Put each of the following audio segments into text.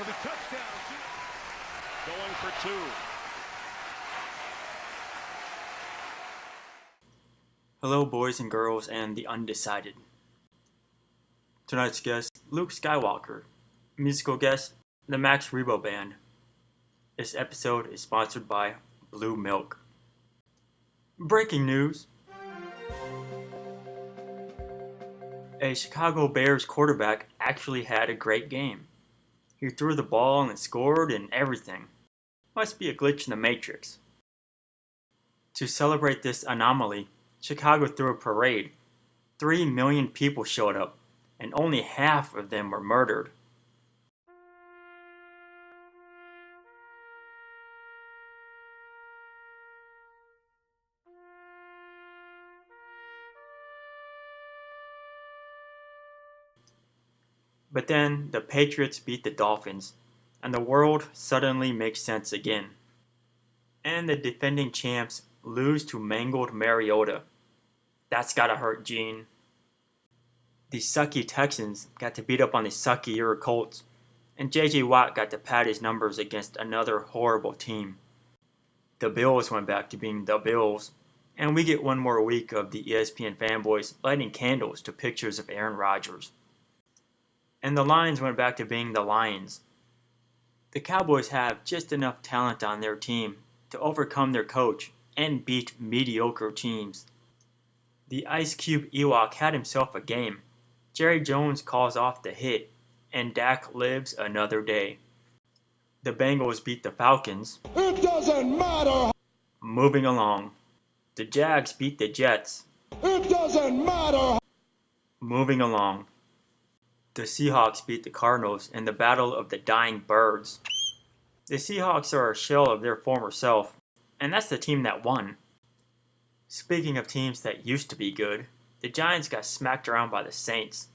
for the touchdown. Going for two. Hello, boys and girls, and the undecided. Tonight's guest, Luke Skywalker. Musical guest, the Max Rebo Band. This episode is sponsored by Blue Milk. Breaking news. A Chicago Bears quarterback actually had a great game. He threw the ball and scored and everything. Must be a glitch in the Matrix. To celebrate this anomaly, Chicago threw a parade. 3 million people showed up, and only half of them were murdered. But then the Patriots beat the Dolphins, and the world suddenly makes sense again. And the defending champs lose to mangled Mariota. That's gotta hurt, Gene. The sucky Texans got to beat up on the suckier Colts, and J.J. Watt got to pad his numbers against another horrible team. The Bills went back to being the Bills, and we get one more week of the ESPN fanboys lighting candles to pictures of Aaron Rodgers. And the Lions went back to being the Lions. The Cowboys have just enough talent on their team to overcome their coach and beat mediocre teams. The Ice Cube Ewok had himself a game. Jerry Jones calls off the hit, and Dak lives another day. The Bengals beat the Falcons. It doesn't matter. Moving along. The Jags beat the Jets. It doesn't matter. Moving along. The Seahawks beat the Cardinals in the Battle of the Dying Birds. The Seahawks are a shell of their former self, and that's the team that won. Speaking of teams that used to be good, the Giants got smacked around by the Saints,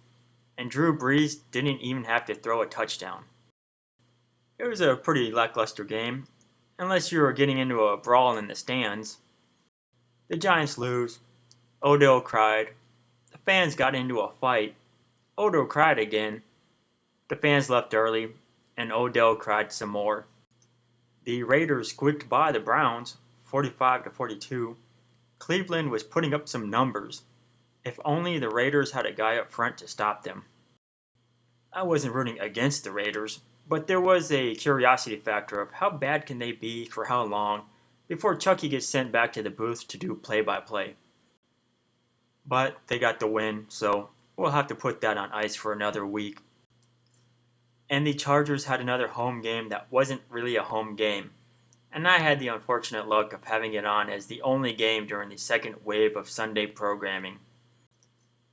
and Drew Brees didn't even have to throw a touchdown. It was a pretty lackluster game, unless you were getting into a brawl in the stands. The Giants lose. Odell cried. The fans got into a fight. Odell cried again. The fans left early, and Odell cried some more. The Raiders squeaked by the Browns, 45-42. Cleveland was putting up some numbers. If only the Raiders had a guy up front to stop them. I wasn't rooting against the Raiders, but there was a curiosity factor of how bad can they be for how long before Chucky gets sent back to the booth to do play-by-play. But they got the win, so we'll have to put that on ice for another week. And the Chargers had another home game that wasn't really a home game, and I had the unfortunate luck of having it on as the only game during the second wave of Sunday programming.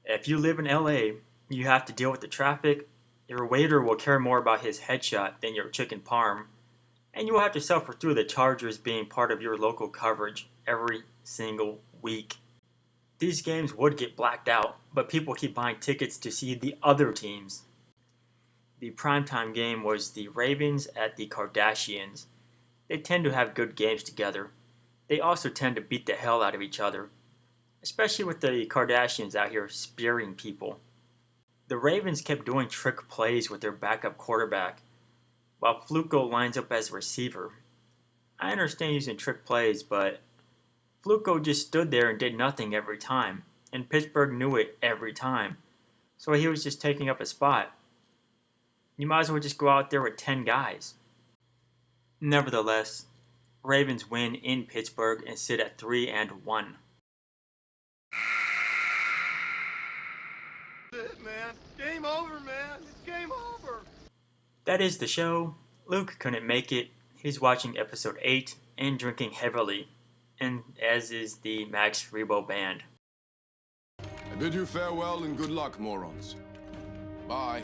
If you live in LA, you have to deal with the traffic, your waiter will care more about his headshot than your chicken parm, and you will have to suffer through the Chargers being part of your local coverage every single week. These games would get blacked out, but people keep buying tickets to see the other teams. The primetime game was the Ravens at the Kardashians. They tend to have good games together. They also tend to beat the hell out of each other, especially with the Kardashians out here spearing people. The Ravens kept doing trick plays with their backup quarterback, while Fluco lines up as a receiver. I understand using trick plays, but Fluco just stood there and did nothing every time, and Pittsburgh knew it every time, so he was just taking up a spot. You might as well just go out there with 10 guys. Nevertheless, Ravens win in Pittsburgh and sit at 3-1. Man, game over, man. It's game over. That is the show. Luke couldn't make it. He's watching episode 8 and drinking heavily, and as is the Max Rebo Band. I bid you farewell and good luck, morons. Bye.